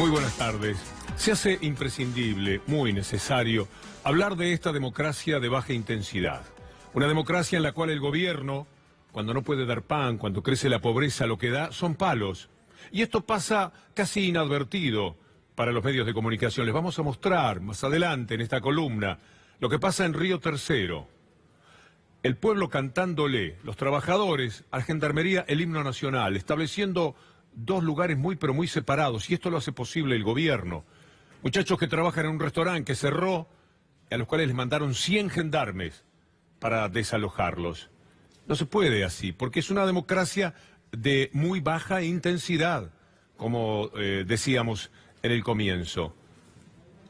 Muy buenas tardes. Se hace imprescindible, muy necesario, hablar de esta democracia de baja intensidad. Una democracia en la cual el gobierno, cuando no puede dar pan, cuando crece la pobreza, lo que da son palos. Y esto pasa casi inadvertido para los medios de comunicación. Les vamos a mostrar más adelante en esta columna lo que pasa en Río Tercero. El pueblo cantándole, los trabajadores, a la gendarmería el himno nacional, estableciendo dos lugares muy pero muy separados, y esto lo hace posible el gobierno. Muchachos que trabajan en un restaurante que cerró, a los cuales les mandaron 100 gendarmes para desalojarlos. No se puede así, porque es una democracia de muy baja intensidad, como decíamos en el comienzo.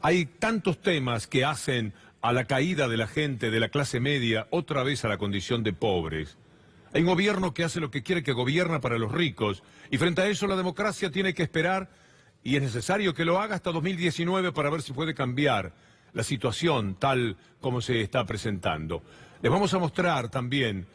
Hay tantos temas que hacen a la caída de la gente, de la clase media, otra vez a la condición de pobres. Hay un gobierno que hace lo que quiere, que gobierna para los ricos, y frente a eso la democracia tiene que esperar, y es necesario que lo haga hasta 2019 para ver si puede cambiar la situación tal como se está presentando. Les vamos a mostrar también,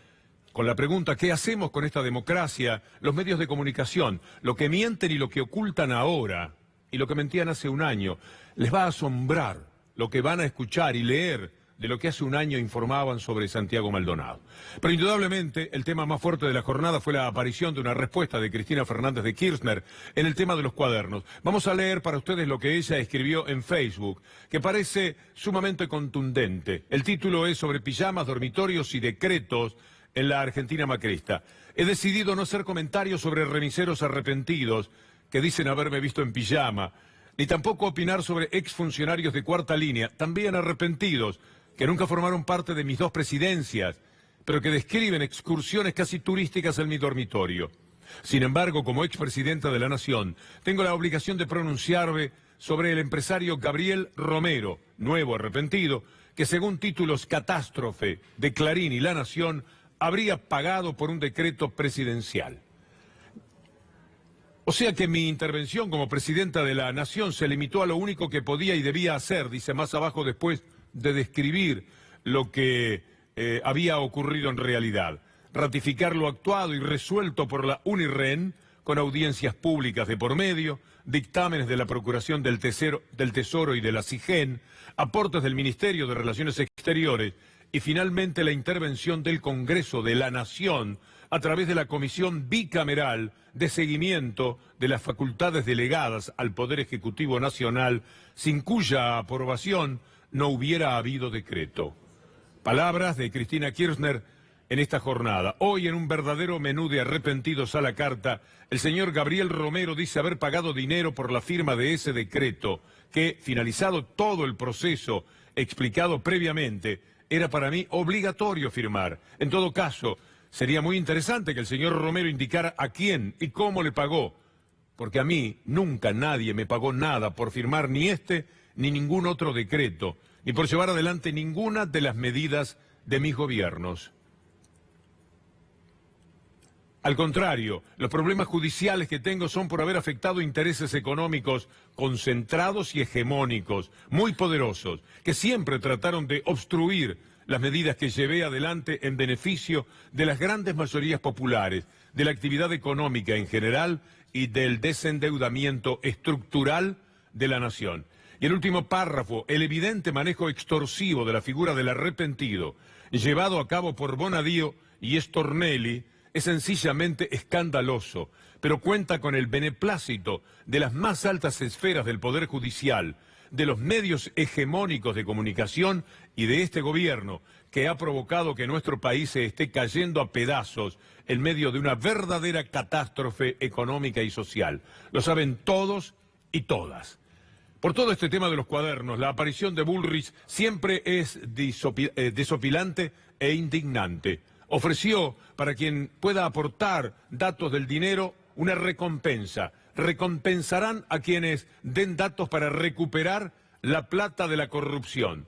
con la pregunta ¿qué hacemos con esta democracia?, los medios de comunicación, lo que mienten y lo que ocultan ahora, y lo que mentían hace un año. Les va a asombrar lo que van a escuchar y leer de lo que hace un año informaban sobre Santiago Maldonado. Pero indudablemente el tema más fuerte de la jornada fue la aparición de una respuesta de Cristina Fernández de Kirchner en el tema de los cuadernos. Vamos a leer para ustedes lo que ella escribió en Facebook, que parece sumamente contundente. El título es sobre pijamas, dormitorios y decretos en la Argentina macrista. He decidido no hacer comentarios sobre remiseros arrepentidos que dicen haberme visto en pijama, ni tampoco opinar sobre exfuncionarios de cuarta línea, también arrepentidos, que nunca formaron parte de mis dos presidencias, pero que describen excursiones casi turísticas en mi dormitorio. Sin embargo, como expresidenta de la Nación, tengo la obligación de pronunciarme sobre el empresario Gabriel Romero, nuevo arrepentido, que según títulos Catástrofe de Clarín y La Nación, habría pagado por un decreto presidencial. O sea que mi intervención como presidenta de la Nación se limitó a lo único que podía y debía hacer, dice más abajo después de describir lo que había ocurrido en realidad. Ratificar lo actuado y resuelto por la UNIREN, con audiencias públicas de por medio, dictámenes de la Procuración del Tesoro y de la CIGEN, aportes del Ministerio de Relaciones Exteriores y finalmente la intervención del Congreso de la Nación a través de la Comisión Bicameral de Seguimiento de las Facultades Delegadas al Poder Ejecutivo Nacional, sin cuya aprobación no hubiera habido decreto. Palabras de Cristina Kirchner en esta jornada. Hoy, en un verdadero menú de arrepentidos a la carta, el señor Gabriel Romero dice haber pagado dinero por la firma de ese decreto, que, finalizado todo el proceso explicado previamente, era para mí obligatorio firmar. En todo caso, sería muy interesante que el señor Romero indicara a quién y cómo le pagó, porque a mí nunca nadie me pagó nada por firmar ni este ni ningún otro decreto, ni por llevar adelante ninguna de las medidas de mis gobiernos. Al contrario, los problemas judiciales que tengo son por haber afectado intereses económicos concentrados y hegemónicos, muy poderosos, que siempre trataron de obstruir las medidas que llevé adelante en beneficio de las grandes mayorías populares, de la actividad económica en general y del desendeudamiento estructural de la nación. Y el último párrafo, el evidente manejo extorsivo de la figura del arrepentido, llevado a cabo por Bonadío y Stornelli, es sencillamente escandaloso, pero cuenta con el beneplácito de las más altas esferas del Poder Judicial, de los medios hegemónicos de comunicación y de este gobierno, que ha provocado que nuestro país se esté cayendo a pedazos en medio de una verdadera catástrofe económica y social. Lo saben todos y todas. Por todo este tema de los cuadernos, la aparición de Bullrich siempre es desopilante e indignante. Ofreció, para quien pueda aportar datos del dinero, una recompensa. Recompensarán a quienes den datos para recuperar la plata de la corrupción.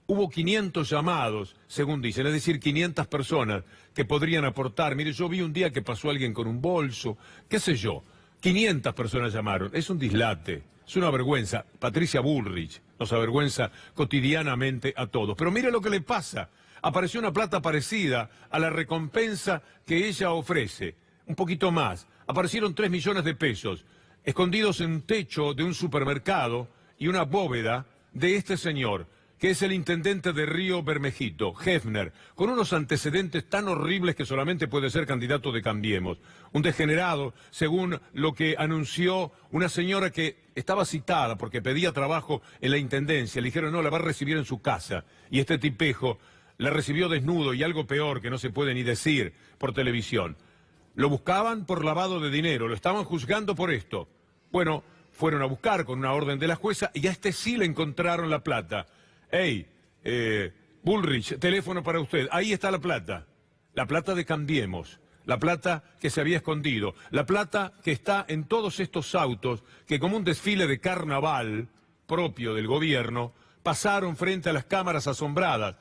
Hubo 500 llamados, según dicen, es decir, 500 personas que podrían aportar. Mire, yo vi un día que pasó alguien con un bolso, qué sé yo, 500 personas llamaron. Es un dislate, es una vergüenza. Patricia Bullrich nos avergüenza cotidianamente a todos. Pero mire lo que le pasa. Apareció una plata parecida a la recompensa que ella ofrece, un poquito más. Aparecieron 3 millones de pesos. escondidos en un techo de un supermercado y una bóveda de este señor, que es el intendente de Río Bermejito, Hefner, con unos antecedentes tan horribles que solamente puede ser candidato de Cambiemos. Un degenerado, según lo que anunció una señora que estaba citada porque pedía trabajo en la intendencia. Le dijeron, no, la va a recibir en su casa. Y este tipejo la recibió desnudo y algo peor que no se puede ni decir por televisión. Lo buscaban por lavado de dinero, lo estaban juzgando por esto. Bueno, fueron a buscar con una orden de la jueza y a este sí le encontraron la plata. Hey, Bullrich, teléfono para usted. Ahí está la plata de Cambiemos, la plata que se había escondido, la plata que está en todos estos autos que como un desfile de carnaval propio del gobierno pasaron frente a las cámaras asombradas.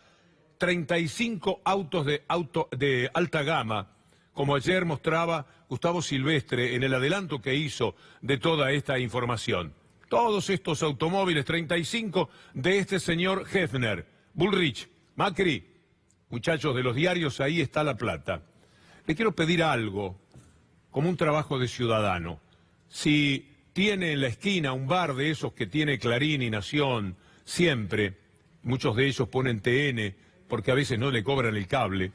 35 autos de alta gama, como ayer mostraba Gustavo Silvestre en el adelanto que hizo de toda esta información. Todos estos automóviles, 35 de este señor Hefner, Bullrich, Macri, muchachos de los diarios, ahí está la plata. Le quiero pedir algo, como un trabajo de ciudadano. Si tiene en la esquina un bar de esos que tiene Clarín y Nación, siempre, muchos de ellos ponen TN, porque a veces no le cobran el cable.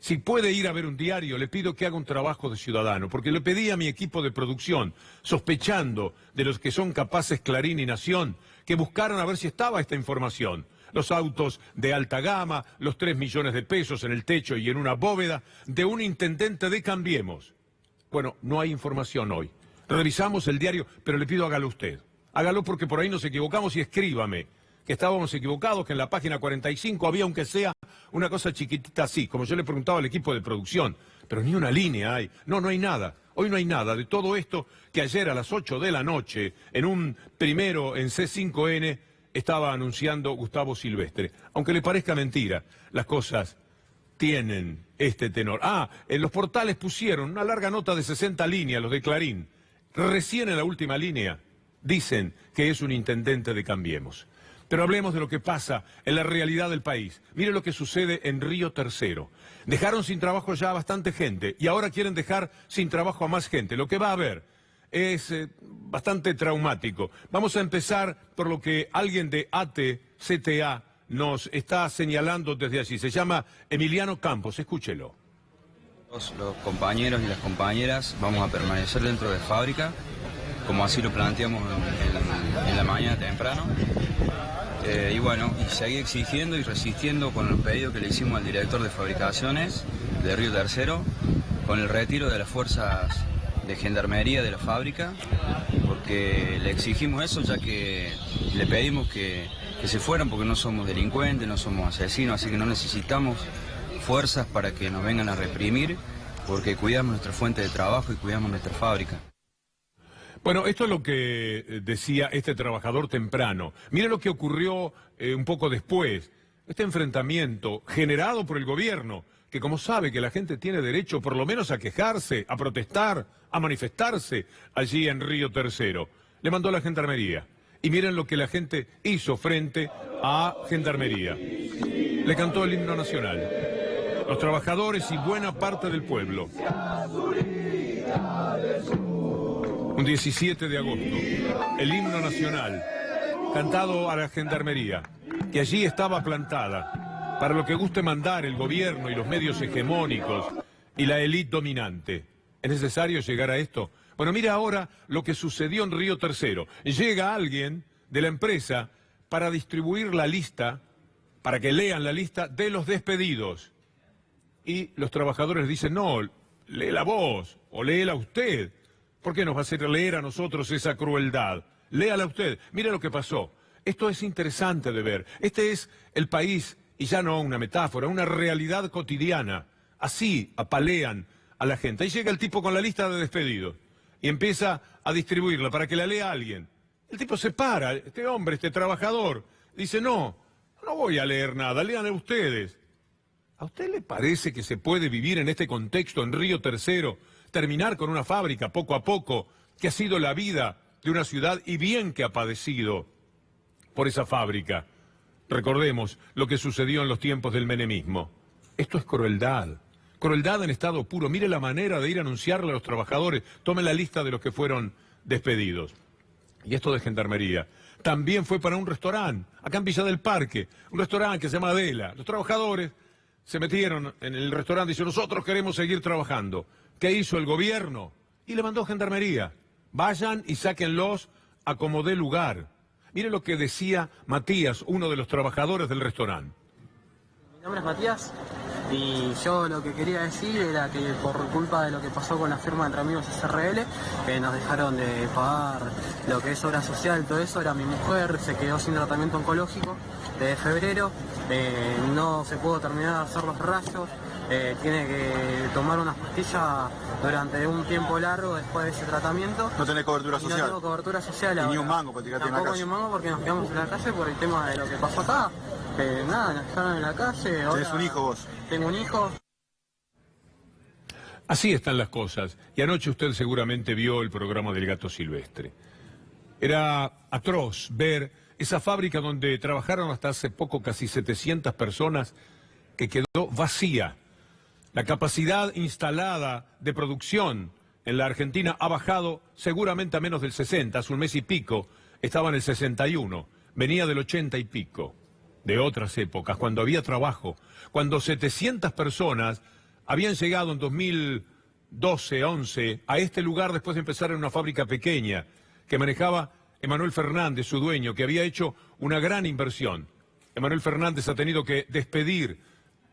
Si puede ir a ver un diario, le pido que haga un trabajo de ciudadano, porque le pedí a mi equipo de producción, sospechando de los que son capaces Clarín y Nación, que buscaran a ver si estaba esta información. Los autos de alta gama, los 3 millones de pesos en el techo y en una bóveda de un intendente de Cambiemos. Bueno, no hay información hoy. Revisamos el diario, pero le pido hágalo usted. Hágalo porque por ahí nos equivocamos y escríbame que estábamos equivocados, que en la página 45 había, aunque sea, una cosa chiquitita así, como yo le preguntaba al equipo de producción, pero ni una línea hay. No, no hay nada. Hoy no hay nada de todo esto que ayer a las 8 de la noche, en un primero en C5N, estaba anunciando Gustavo Silvestre. Aunque le parezca mentira, las cosas tienen este tenor. En los portales pusieron una larga nota de 60 líneas, los de Clarín. Recién en la última línea dicen que es un intendente de Cambiemos. Pero hablemos de lo que pasa en la realidad del país. Mire lo que sucede en Río Tercero. Dejaron sin trabajo ya a bastante gente y ahora quieren dejar sin trabajo a más gente. Lo que va a haber es bastante traumático. Vamos a empezar por lo que alguien de AT-CTA nos está señalando desde allí. Se llama Emiliano Campos. Escúchelo. Los compañeros y las compañeras vamos a permanecer dentro de fábrica, como así lo planteamos en la mañana temprano. Y bueno, y seguir exigiendo y resistiendo con los pedidos que le hicimos al director de fabricaciones de Río Tercero, con el retiro de las fuerzas de gendarmería de la fábrica, porque le exigimos eso, ya que le pedimos que se fueran, porque no somos delincuentes, no somos asesinos, así que no necesitamos fuerzas para que nos vengan a reprimir, porque cuidamos nuestra fuente de trabajo y cuidamos nuestra fábrica. Bueno, esto es lo que decía este trabajador temprano. Mire lo que ocurrió un poco después. Este enfrentamiento generado por el gobierno, que como sabe que la gente tiene derecho por lo menos a quejarse, a protestar, a manifestarse allí en Río Tercero, le mandó a la gendarmería. Y miren lo que la gente hizo frente a gendarmería. Le cantó el himno nacional. Los trabajadores y buena parte del pueblo. Un 17 de agosto, el himno nacional, cantado a la gendarmería, que allí estaba plantada, para lo que guste mandar el gobierno y los medios hegemónicos y la élite dominante. ¿Es necesario llegar a esto? Bueno, mira ahora lo que sucedió en Río Tercero. Llega alguien de la empresa para distribuir la lista, para que lean la lista de los despedidos. Y los trabajadores dicen, no, léela vos o léela usted. ¿Por qué nos va a hacer leer a nosotros esa crueldad? Léala usted. Mire lo que pasó. Esto es interesante de ver. Este es el país, y ya no una metáfora, una realidad cotidiana. Así apalean a la gente. Ahí llega el tipo con la lista de despedidos y empieza a distribuirla para que la lea alguien. El tipo se para, este hombre, este trabajador, dice, no voy a leer nada, léanla ustedes. ¿A usted le parece que se puede vivir en este contexto en Río Tercero? Terminar con una fábrica poco a poco, que ha sido la vida de una ciudad y bien que ha padecido por esa fábrica. Recordemos lo que sucedió en los tiempos del menemismo. Esto es crueldad, crueldad en estado puro. Mire la manera de ir a anunciarle a los trabajadores. Tome la lista de los que fueron despedidos. Y esto de Gendarmería también fue para un restaurante, acá en Villa del Parque, un restaurante que se llama Adela. Los trabajadores se metieron en el restaurante y dijeron, nosotros queremos seguir trabajando. ¿Qué hizo el gobierno? Y le mandó Gendarmería. Vayan y sáquenlos a como dé lugar. Mire lo que decía Matías, uno de los trabajadores del restaurante. Mi nombre es Matías y yo lo que quería decir era que por culpa de lo que pasó con la firma entre amigos SRL, que nos dejaron de pagar lo que es obra social, todo eso, era mi mujer, se quedó sin tratamiento oncológico desde febrero, no se pudo terminar de hacer los rayos, tiene que tomar unas pastillas durante un tiempo largo después de ese tratamiento. ¿No tenés cobertura social? No tengo cobertura social ¿Y ahora. ni un mango para tirarte en la Tampoco calle? ni un mango porque nos quedamos en la calle por el tema de lo que pasó acá. Nada, nos dejaron en la calle. Ahora ¿Tenés un hijo vos? Tengo un hijo. Así están las cosas. Y anoche usted seguramente vio el programa del Gato Silvestre. Era atroz ver esa fábrica donde trabajaron hasta hace poco casi 700 personas que quedó vacía. La capacidad instalada de producción en la Argentina ha bajado seguramente a menos del 60, hace un mes y pico estaba en el 61, venía del 80 y pico, de otras épocas, cuando había trabajo, cuando 700 personas habían llegado en 2012, 11 a este lugar después de empezar en una fábrica pequeña que manejaba Emanuel Fernández, su dueño, que había hecho una gran inversión. Emanuel Fernández ha tenido que despedir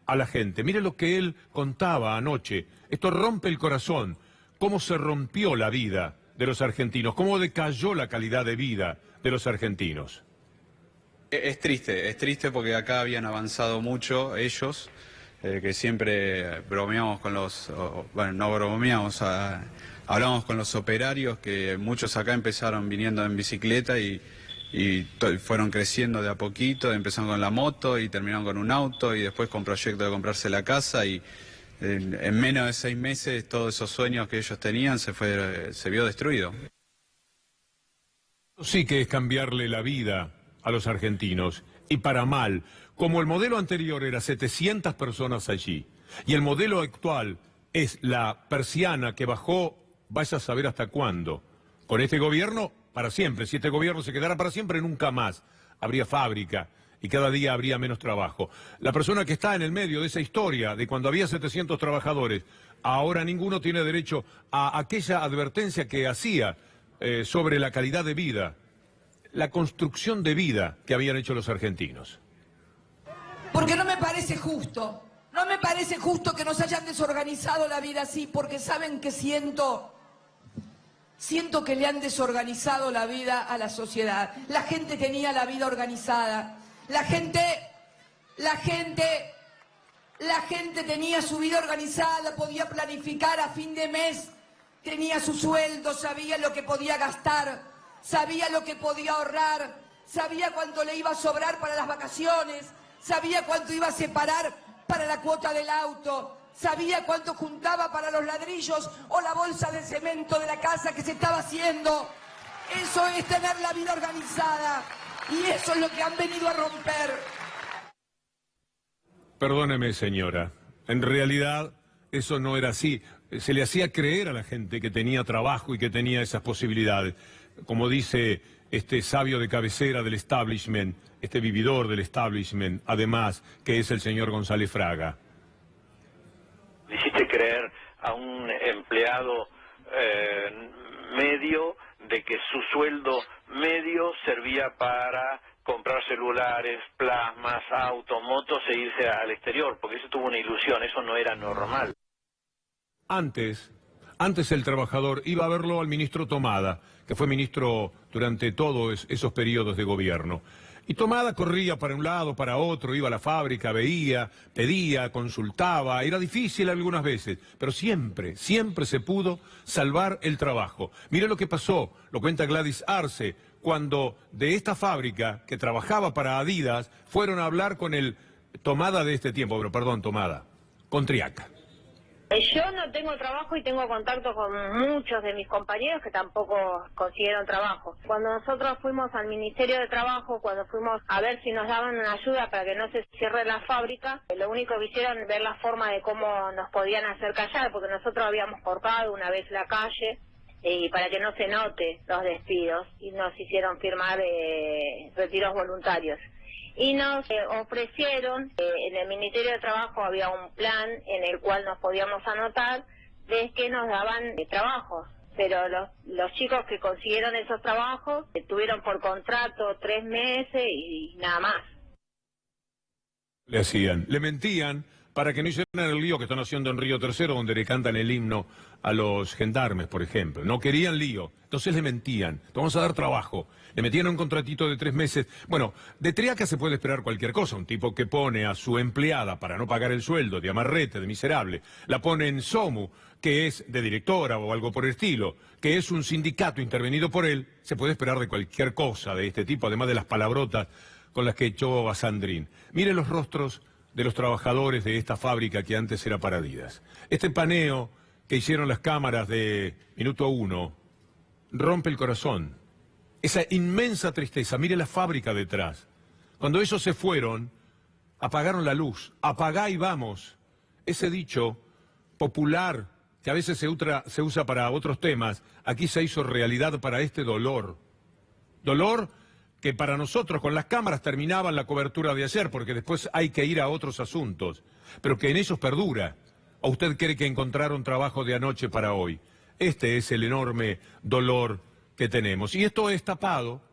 a la gente. Mire lo que él contaba anoche. Esto rompe el corazón. Cómo se rompió la vida de los argentinos, cómo decayó la calidad de vida de los argentinos. Es triste porque acá habían avanzado mucho ellos, que siempre bromeamos con los, bueno, no bromeamos, hablamos con los operarios, que muchos acá empezaron viniendo en bicicleta y fueron creciendo de a poquito, empezaron con la moto y terminaron con un auto y después con proyecto de comprarse la casa y en menos de 6 meses todos esos sueños que ellos tenían se vio destruido. Sí que es cambiarle la vida a los argentinos y para mal, como el modelo anterior era 700 personas allí y el modelo actual es la persiana que bajó, vaya a saber hasta cuándo. Con este gobierno, para siempre. Si este gobierno se quedara para siempre, nunca más habría fábrica y cada día habría menos trabajo. La persona que está en el medio de esa historia, de cuando había 700 trabajadores, ahora ninguno tiene derecho a aquella advertencia que hacía sobre la calidad de vida, la construcción de vida que habían hecho los argentinos. Porque no me parece justo. No me parece justo que nos hayan desorganizado la vida así, porque saben que siento que le han desorganizado la vida a la sociedad. La gente tenía la vida organizada. La gente tenía su vida organizada, podía planificar a fin de mes, tenía su sueldo, sabía lo que podía gastar, sabía lo que podía ahorrar, sabía cuánto le iba a sobrar para las vacaciones, sabía cuánto iba a separar para la cuota del auto, sabía cuánto juntaba para los ladrillos o la bolsa de cemento de la casa que se estaba haciendo. Eso es tener la vida organizada y eso es lo que han venido a romper. Perdóneme, señora, en realidad eso no era así. Se le hacía creer a la gente que tenía trabajo y que tenía esas posibilidades. Como dice este sabio de cabecera del establishment, este vividor del establishment, además, que es el señor González Fraga. Le hiciste creer a un empleado medio de que su sueldo medio servía para comprar celulares, plasmas, autos, motos e irse al exterior, porque eso tuvo una ilusión, eso no era normal. Antes el trabajador iba a verlo al ministro Tomada, que fue ministro durante todos esos periodos de gobierno. Y Tomada corría para un lado, para otro, iba a la fábrica, veía, pedía, consultaba, era difícil algunas veces, pero siempre se pudo salvar el trabajo. Mire lo que pasó, lo cuenta Gladys Arce, cuando de esta fábrica que trabajaba para Adidas, fueron a hablar con el Tomada de este tiempo, pero perdón, Tomada, con Triaca. Yo no tengo trabajo y tengo contacto con muchos de mis compañeros que tampoco consiguieron trabajo. Cuando nosotros fuimos al Ministerio de Trabajo, cuando fuimos a ver si nos daban una ayuda para que no se cierre la fábrica, lo único que hicieron es ver la forma de cómo nos podían hacer callar, porque nosotros habíamos cortado una vez la calle y para que no se note los despidos, y nos hicieron firmar retiros voluntarios. Y nos ofrecieron, en el Ministerio de Trabajo había un plan en el cual nos podíamos anotar, de que nos daban trabajos, pero los chicos que consiguieron esos trabajos tuvieron por contrato 3 meses y nada más. Le mentían para que no hicieran el lío que están haciendo en Río Tercero, donde le cantan el himno a los gendarmes, por ejemplo. No querían lío, entonces le mentían. Te vamos a dar trabajo. Le metían un contratito de 3 meses. Bueno, de Triaca se puede esperar cualquier cosa. Un tipo que pone a su empleada para no pagar el sueldo, de amarrete, de miserable, la pone en SOMU, que es de directora o algo por el estilo, que es un sindicato intervenido por él, se puede esperar de cualquier cosa de este tipo, además de las palabrotas con las que echó a Sandrín. Mire los rostros de los trabajadores de esta fábrica que antes era para Adidas. Este paneo que hicieron las cámaras de Minuto 1 rompe el corazón. Esa inmensa tristeza, mire la fábrica detrás. Cuando ellos se fueron, apagaron la luz. Apagá y vamos. Ese dicho popular que a veces se usa para otros temas, aquí se hizo realidad para este dolor. Dolor que para nosotros con las cámaras terminaban la cobertura de ayer, porque después hay que ir a otros asuntos, pero que en ellos perdura. ¿O usted cree que encontraron trabajo de anoche para hoy? Este es el enorme dolor que tenemos. Y esto es tapado,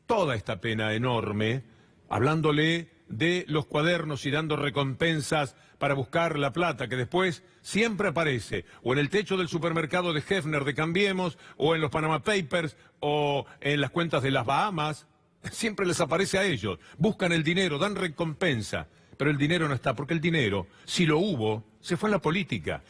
toda esta pena enorme, hablándole de los cuadernos y dando recompensas para buscar la plata, que después siempre aparece, o en el techo del supermercado de Hefner de Cambiemos, o en los Panama Papers, o en las cuentas de las Bahamas. Siempre les aparece a ellos, buscan el dinero, dan recompensa, pero el dinero no está, porque el dinero, si lo hubo, se fue en la política.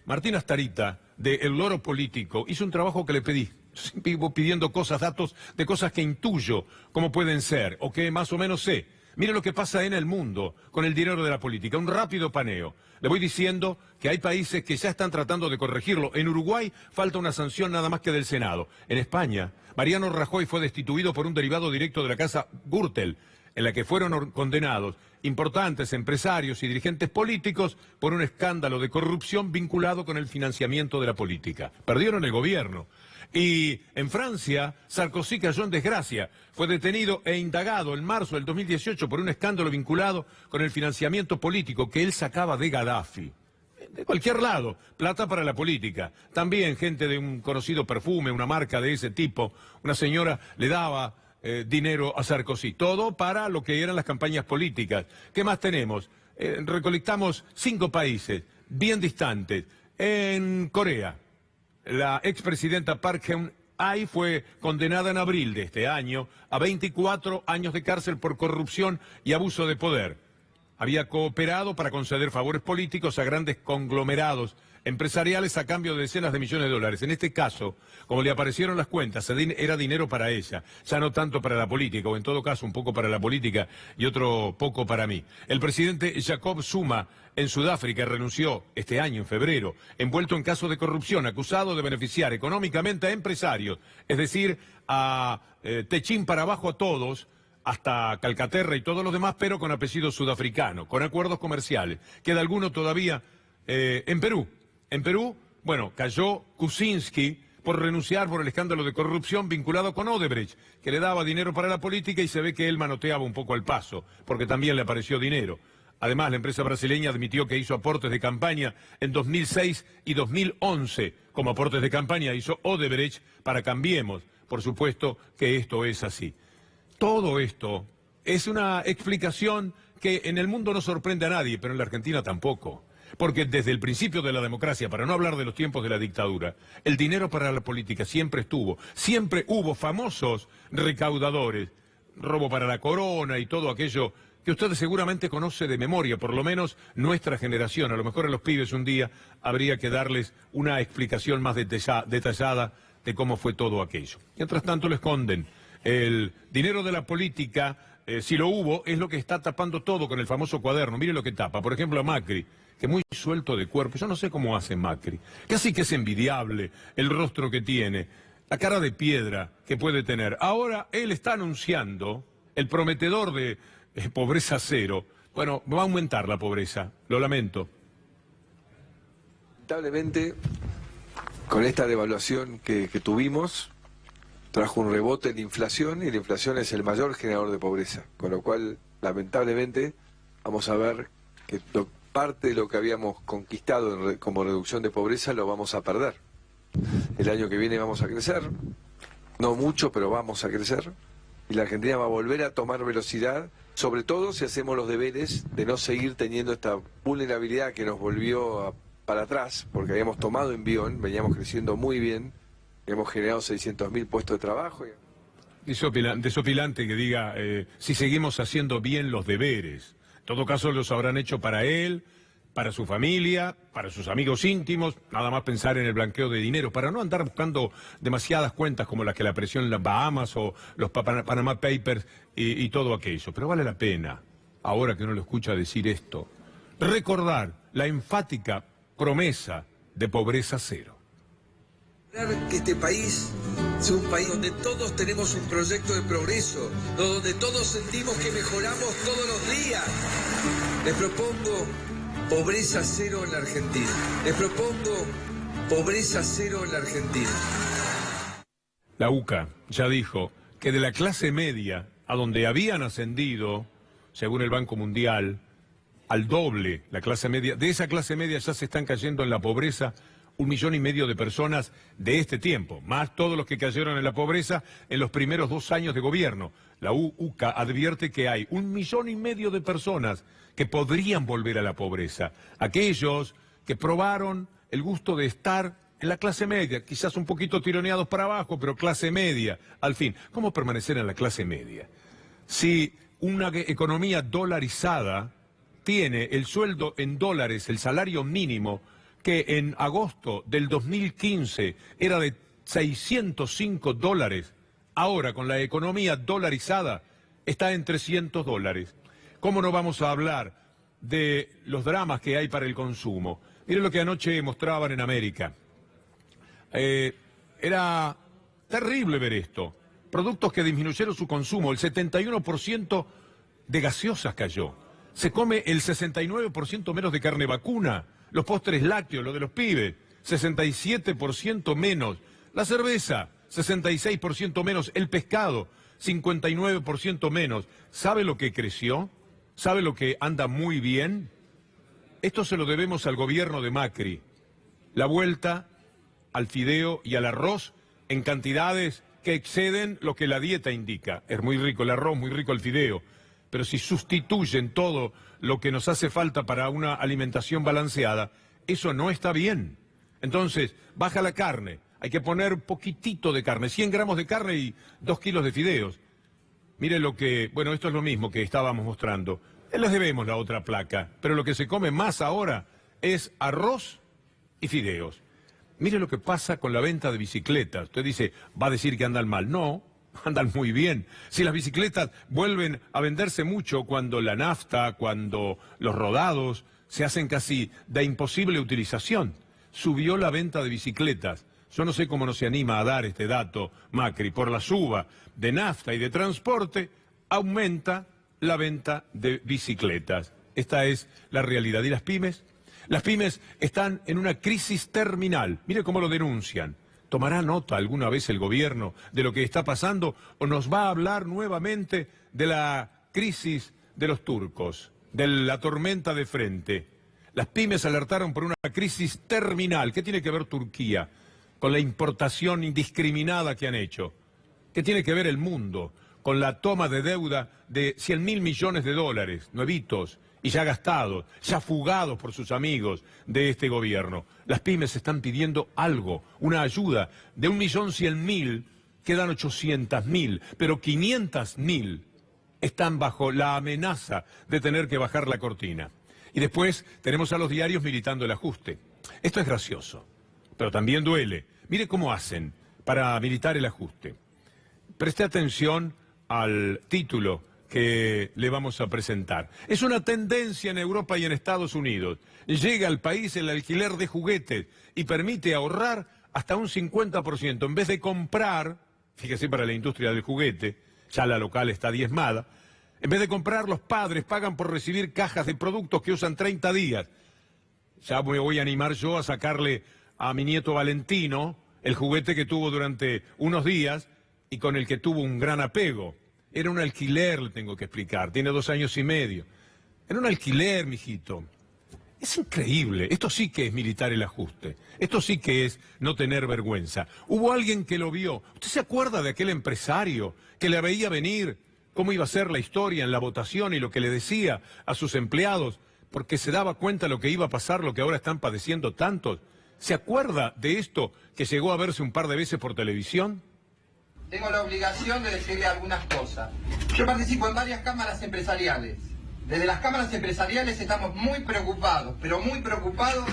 Martín Astarita, de El Loro Político, hizo un trabajo que le pedí, vivo pidiendo cosas, datos de cosas que intuyo cómo pueden ser, o que más o menos sé. Mire lo que pasa en el mundo con el dinero de la política, un rápido paneo. Le voy diciendo que hay países que ya están tratando de corregirlo. En Uruguay falta una sanción nada más que del Senado. En España, Mariano Rajoy fue destituido por un derivado directo de la casa Gürtel, en la que fueron condenados importantes empresarios y dirigentes políticos por un escándalo de corrupción vinculado con el financiamiento de la política. Perdieron el gobierno. Y en Francia, Sarkozy cayó en desgracia. Fue detenido e indagado en marzo del 2018 por un escándalo vinculado con el financiamiento político que él sacaba de Gaddafi. De cualquier lado, plata para la política. También gente de un conocido perfume, una marca de ese tipo, una señora le daba dinero a Sarkozy. Todo para lo que eran las campañas políticas. ¿Qué más tenemos? Recolectamos 5 países, bien distantes. En Corea, la expresidenta Park Geun-hye fue condenada en abril de este año a 24 años de cárcel por corrupción y abuso de poder. Había cooperado para conceder favores políticos a grandes conglomerados empresariales a cambio de decenas de millones de dólares. En este caso, como le aparecieron las cuentas, era dinero para ella, ya no tanto para la política, o en todo caso un poco para la política y otro poco para mí. El presidente Jacob Zuma en Sudáfrica renunció este año, en febrero, envuelto en casos de corrupción, acusado de beneficiar económicamente a empresarios, es decir, a Techín para abajo a todos, hasta Calcaterra y todos los demás, pero con apellido sudafricano, con acuerdos comerciales. Queda alguno todavía en Perú. En Perú, bueno, cayó Kuczynski por renunciar por el escándalo de corrupción vinculado con Odebrecht, que le daba dinero para la política y se ve que él manoteaba un poco al paso, porque también le apareció dinero. Además, la empresa brasileña admitió que hizo aportes de campaña en 2006 y 2011. Como aportes de campaña hizo Odebrecht para Cambiemos. Por supuesto que esto es así. Todo esto es una explicación que en el mundo no sorprende a nadie, pero en la Argentina tampoco. Porque desde el principio de la democracia, para no hablar de los tiempos de la dictadura, el dinero para la política siempre estuvo. Siempre hubo famosos recaudadores, robo para la corona y todo aquello que usted seguramente conoce de memoria, por lo menos nuestra generación. A lo mejor a los pibes un día habría que darles una explicación más detallada de cómo fue todo aquello. Mientras tanto lo esconden. El dinero de la política, si lo hubo, es lo que está tapando todo con el famoso cuaderno. Mire lo que tapa. Por ejemplo, a Macri, que muy suelto de cuerpo. Yo no sé cómo hace Macri. Casi que es envidiable el rostro que tiene, la cara de piedra que puede tener. Ahora él está anunciando el prometedor de pobreza cero. Bueno, va a aumentar la pobreza, lo lamento. Lamentablemente, con esta devaluación que tuvimos, trajo un rebote en inflación, y la inflación es el mayor generador de pobreza, con lo cual, lamentablemente, vamos a ver que parte de lo que habíamos conquistado como reducción de pobreza lo vamos a perder. El año que viene vamos a crecer, no mucho, pero vamos a crecer, y la Argentina va a volver a tomar velocidad, sobre todo si hacemos los deberes de no seguir teniendo esta vulnerabilidad que nos volvió para atrás, porque habíamos tomado envión, veníamos creciendo muy bien, hemos generado 600.000 puestos de trabajo. Desopilante que diga, si seguimos haciendo bien los deberes. En todo caso los habrán hecho para él, para su familia, para sus amigos íntimos, nada más pensar en el blanqueo de dinero, para no andar buscando demasiadas cuentas como las que le apareció en las Bahamas o los Panama Papers y todo aquello. Pero vale la pena, ahora que uno lo escucha decir esto, recordar la enfática promesa de pobreza cero. Que este país sea un país donde todos tenemos un proyecto de progreso, donde todos sentimos que mejoramos todos los días. Les propongo pobreza cero en la Argentina. Les propongo pobreza cero en la Argentina. La UCA ya dijo que de la clase media, a donde habían ascendido, según el Banco Mundial, al doble la clase media, de esa clase media ya se están cayendo en la pobreza 1,5 millones de personas de este tiempo, más todos los que cayeron en la pobreza en los primeros 2 años de gobierno. La UCA advierte que hay 1,5 millones de personas que podrían volver a la pobreza. Aquellos que probaron el gusto de estar en la clase media, quizás un poquito tironeados para abajo, pero clase media, al fin. ¿Cómo permanecer en la clase media? Si una economía dolarizada tiene el sueldo en dólares, el salario mínimo, que en agosto del 2015 era de $605, ahora con la economía dolarizada está en $300. ¿Cómo no vamos a hablar de los dramas que hay para el consumo? Miren lo que anoche mostraban en América. Era terrible ver esto. Productos que disminuyeron su consumo, el 71% de gaseosas cayó. Se come el 69% menos de carne vacuna. Los postres lácteos, lo de los pibes, 67% menos. La cerveza, 66% menos. El pescado, 59% menos. ¿Sabe lo que creció? ¿Sabe lo que anda muy bien? Esto se lo debemos al gobierno de Macri. La vuelta al fideo y al arroz en cantidades que exceden lo que la dieta indica. Es muy rico el arroz, muy rico el fideo. Pero si sustituyen todo lo que nos hace falta para una alimentación balanceada, eso no está bien. Entonces, baja la carne, hay que poner poquitito de carne, 100 gramos de carne y 2 kilos de fideos. Mire lo que, bueno, esto es lo mismo que estábamos mostrando. Les debemos la otra placa, pero lo que se come más ahora es arroz y fideos. Mire lo que pasa con la venta de bicicletas. Usted dice, va a decir que andan mal. No, andan muy bien. Si las bicicletas vuelven a venderse mucho cuando la nafta, cuando los rodados se hacen casi de imposible utilización. Subió la venta de bicicletas. Yo no sé cómo no se anima a dar este dato, Macri. Por la suba de nafta y de transporte, aumenta la venta de bicicletas. Esta es la realidad. ¿Y las pymes? Las pymes están en una crisis terminal. Mire cómo lo denuncian. ¿Tomará nota alguna vez el gobierno de lo que está pasando o nos va a hablar nuevamente de la crisis de los turcos, de la tormenta de frente? Las pymes alertaron por una crisis terminal. ¿Qué tiene que ver Turquía con la importación indiscriminada que han hecho? ¿Qué tiene que ver el mundo con la toma de deuda de 100.000 millones de dólares, nuevitos, y ya gastados, ya fugados por sus amigos de este gobierno? Las pymes están pidiendo algo, una ayuda de 1.100.000, quedan 800.000, pero 500.000 están bajo la amenaza de tener que bajar la cortina. Y después tenemos a los diarios militando el ajuste. Esto es gracioso, pero también duele. Mire cómo hacen para militar el ajuste. Preste atención al título que le vamos a presentar. Es una tendencia en Europa y en Estados Unidos. Llega al país el alquiler de juguetes y permite ahorrar hasta un 50%. En vez de comprar, fíjese para la industria del juguete, ya la local está diezmada, en vez de comprar, los padres pagan por recibir cajas de productos que usan 30 días. Ya me voy a animar yo a sacarle a mi nieto Valentino el juguete que tuvo durante unos días y con el que tuvo un gran apego. Era un alquiler, le tengo que explicar, tiene 2 años y medio. Era un alquiler, mijito. Es increíble, esto sí que es militar el ajuste, esto sí que es no tener vergüenza. Hubo alguien que lo vio. ¿Usted se acuerda de aquel empresario que le veía venir cómo iba a ser la historia en la votación y lo que le decía a sus empleados, porque se daba cuenta lo que iba a pasar, lo que ahora están padeciendo tantos? ¿Se acuerda de esto que llegó a verse un par de veces por televisión? Tengo la obligación de decirle algunas cosas. Yo participo en varias cámaras empresariales. Desde las cámaras empresariales estamos muy preocupados, pero muy preocupados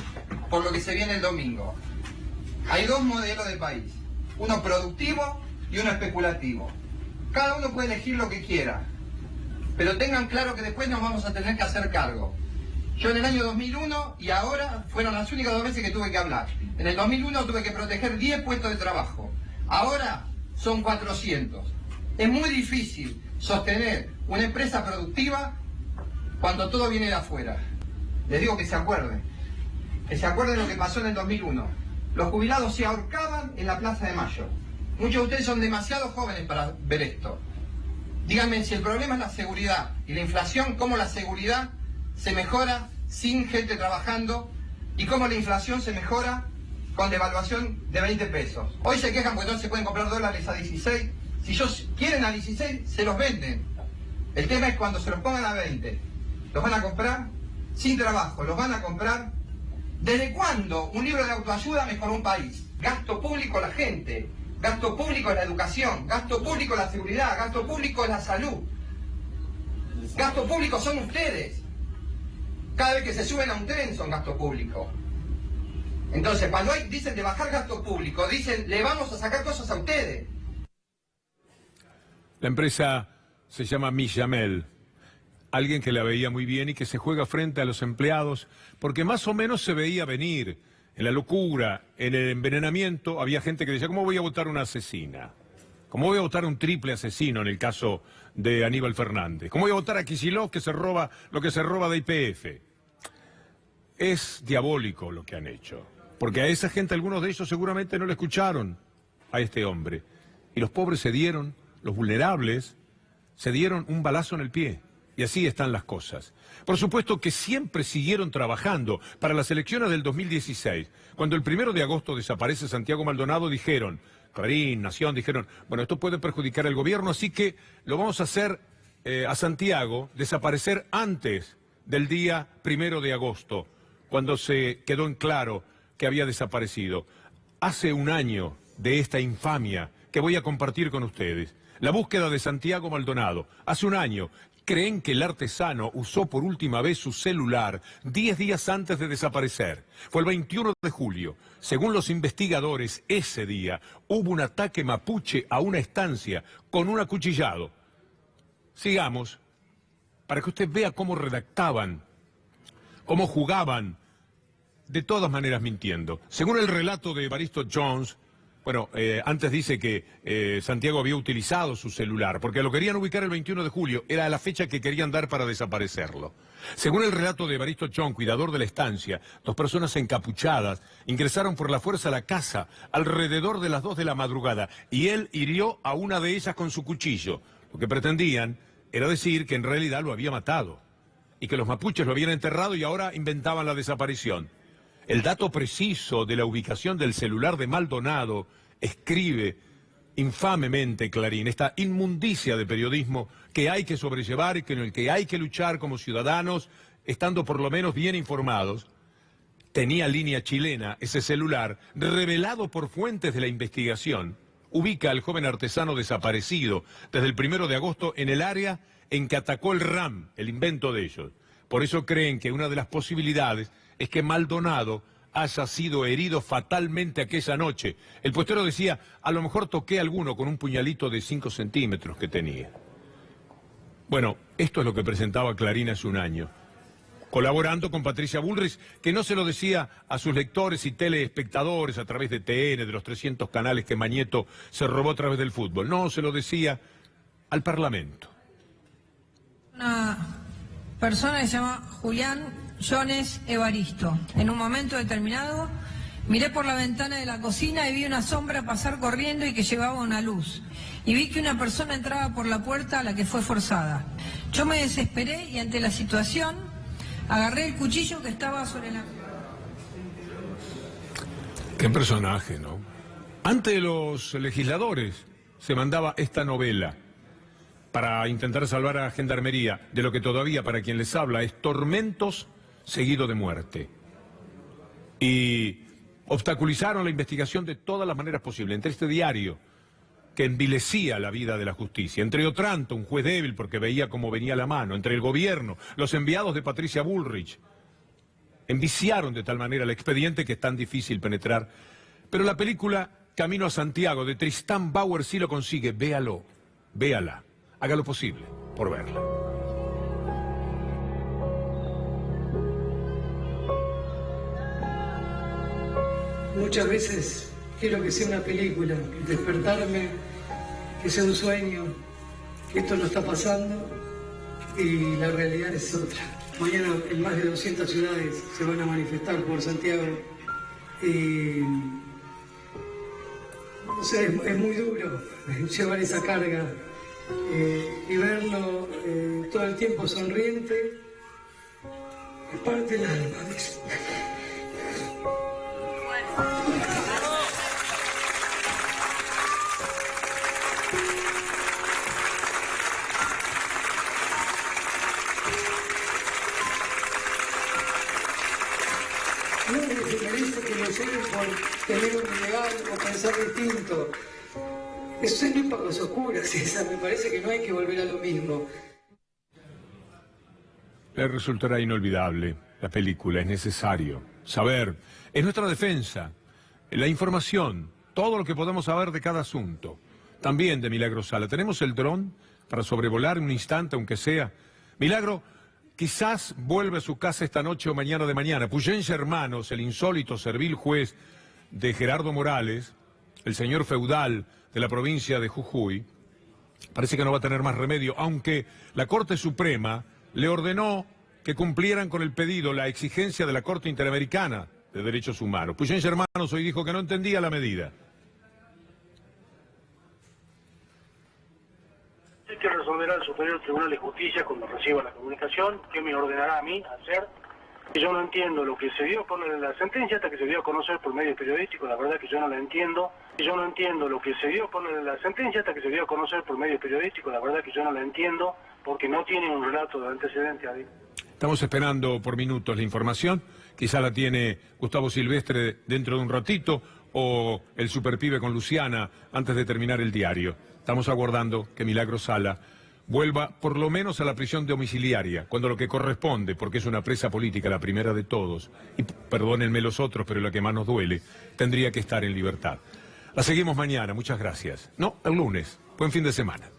por lo que se viene el domingo. Hay 2 modelos de país, uno productivo y uno especulativo. Cada uno puede elegir lo que quiera, pero tengan claro que después nos vamos a tener que hacer cargo. Yo en el año 2001 y ahora fueron las únicas 2 veces que tuve que hablar. En el 2001 tuve que proteger 10 puestos de trabajo. Ahora son 400. Es muy difícil sostener una empresa productiva cuando todo viene de afuera. Les digo que se acuerden lo que pasó en el 2001. Los jubilados se ahorcaban en la Plaza de Mayo. Muchos de ustedes son demasiado jóvenes para ver esto. Díganme, si el problema es la seguridad y la inflación, ¿cómo la seguridad se mejora sin gente trabajando? ¿Y cómo la inflación se mejora con devaluación de 20 pesos? Hoy se quejan porque no se pueden comprar dólares a 16. Si ellos quieren a 16, se los venden. El tema es cuando se los pongan a 20. ¿Los van a comprar? Sin trabajo, ¿los van a comprar? ¿Desde cuándo un libro de autoayuda mejoró un país? Gasto público la gente, gasto público en la educación, gasto público en la seguridad, gasto público en la salud. Gasto público son ustedes. Cada vez que se suben a un tren son gasto público. Entonces, cuando dicen de bajar gasto público, dicen le vamos a sacar cosas a ustedes. La empresa se llama Millamel. Alguien que la veía muy bien y que se juega frente a los empleados, porque más o menos se veía venir. En la locura, en el envenenamiento, había gente que decía, ¿cómo voy a votar una asesina? ¿Cómo voy a votar un triple asesino en el caso de Aníbal Fernández? ¿Cómo voy a votar a Kicillof que se roba lo que se roba de YPF? Es diabólico lo que han hecho, porque a esa gente, algunos de ellos seguramente no le escucharon a este hombre. Y los pobres se dieron, los vulnerables, se dieron un balazo en el pie. Y así están las cosas. Por supuesto que siempre siguieron trabajando para las elecciones del 2016. Cuando el 1 de agosto desaparece Santiago Maldonado, dijeron, Clarín, Nación, dijeron, bueno, esto puede perjudicar al gobierno, así que lo vamos a hacer a Santiago desaparecer antes del día 1 de agosto, cuando se quedó en claro que había desaparecido. Hace un año de esta infamia que voy a compartir con ustedes, la búsqueda de Santiago Maldonado, hace un año. Creen que el artesano usó por última vez su celular 10 días antes de desaparecer. Fue el 21 de julio. Según los investigadores, ese día hubo un ataque mapuche a una estancia con un acuchillado. Sigamos, para que usted vea cómo redactaban, cómo jugaban, de todas maneras mintiendo. Según el relato de Evaristo Jones, bueno, antes dice que Santiago había utilizado su celular, porque lo querían ubicar el 21 de julio, era la fecha que querían dar para desaparecerlo. Según el relato de Evaristo Chon, cuidador de la estancia, 2 personas encapuchadas ingresaron por la fuerza a la casa alrededor de las 2 de la madrugada, y él hirió a una de ellas con su cuchillo. Lo que pretendían era decir que en realidad lo había matado, y que los mapuches lo habían enterrado y ahora inventaban la desaparición. El dato preciso de la ubicación del celular de Maldonado escribe infamemente Clarín, esta inmundicia de periodismo que hay que sobrellevar y con el que hay que luchar como ciudadanos, estando por lo menos bien informados. Tenía línea chilena ese celular, revelado por fuentes de la investigación, ubica al joven artesano desaparecido desde el 1 de agosto en el área en que atacó el RAM, el invento de ellos. Por eso creen que una de las posibilidades es que Maldonado haya sido herido fatalmente aquella noche. El postero decía, a lo mejor toqué a alguno con un puñalito de 5 centímetros que tenía. Bueno, esto es lo que presentaba Clarín hace un año, colaborando con Patricia Bullrich, que no se lo decía a sus lectores y telespectadores a través de TN, de los 300 canales que Mañeto se robó a través del fútbol. No, se lo decía al Parlamento. Una persona que se llama Julián Jones Evaristo. En un momento determinado Miré por la ventana de la cocina y vi una sombra pasar corriendo y que llevaba una luz. Y vi que una persona entraba por la puerta a la que fue forzada. Yo me desesperé y ante la situación agarré el cuchillo que estaba sobre la... Qué personaje, ¿no? Ante los legisladores se mandaba esta novela para intentar salvar a Gendarmería de lo que todavía, para quien les habla, es tormentos seguido de muerte. Y obstaculizaron la investigación de todas las maneras posibles, entre este diario que envilecía la vida de la justicia, entre Otranto, un juez débil porque veía cómo venía la mano, entre el gobierno, los enviados de Patricia Bullrich, enviciaron de tal manera el expediente que es tan difícil penetrar. Pero la película Camino a Santiago de Tristán Bauer sí lo consigue. Véalo, véala, haga lo posible por verla. Muchas veces quiero que sea una película, despertarme, que sea un sueño, que esto no está pasando y la realidad es otra. Mañana en más de 200 ciudades se van a manifestar por Santiago y no sé, es muy duro llevar esa carga y verlo todo el tiempo sonriente, es parte del alma. No se merece que lo lleven por tener un legal o pensar distinto. Eso es ir para los oscuras, esa. Me parece que no hay que volver a lo mismo. Le resultará inolvidable la película, es necesario saber, es nuestra defensa, la información, todo lo que podamos saber de cada asunto. También de Milagro Sala. Tenemos el dron para sobrevolar un instante, aunque sea. Milagro, quizás vuelve a su casa esta noche o mañana de mañana. Puyense Hermanos, el insólito servil juez de Gerardo Morales, el señor feudal de la provincia de Jujuy, parece que no va a tener más remedio, aunque la Corte Suprema le ordenó que cumplieran con el pedido, la exigencia de la Corte Interamericana de Derechos Humanos. Puyense Hermanos hoy dijo que no entendía la medida. Que resolverá el Superior Tribunal de Justicia cuando reciba la comunicación, que me ordenará a mí hacer. Yo no entiendo lo que se dio con la sentencia hasta que se dio a conocer por medios periodísticos, la verdad que yo no la entiendo. Yo no entiendo lo que se dio con la sentencia hasta que se dio a conocer por medios periodísticos, la verdad que yo no la entiendo, porque no tiene un relato de antecedente ahí. Estamos esperando por minutos la información, quizá la tiene Gustavo Silvestre dentro de un ratito, o el Superpibe con Luciana antes de terminar el diario. Estamos aguardando que Milagro Sala vuelva por lo menos a la prisión domiciliaria, cuando lo que corresponde, porque es una presa política, la primera de todos, y perdónenme los otros, pero la que más nos duele, tendría que estar en libertad. La seguimos mañana, muchas gracias. No, el lunes. Buen fin de semana.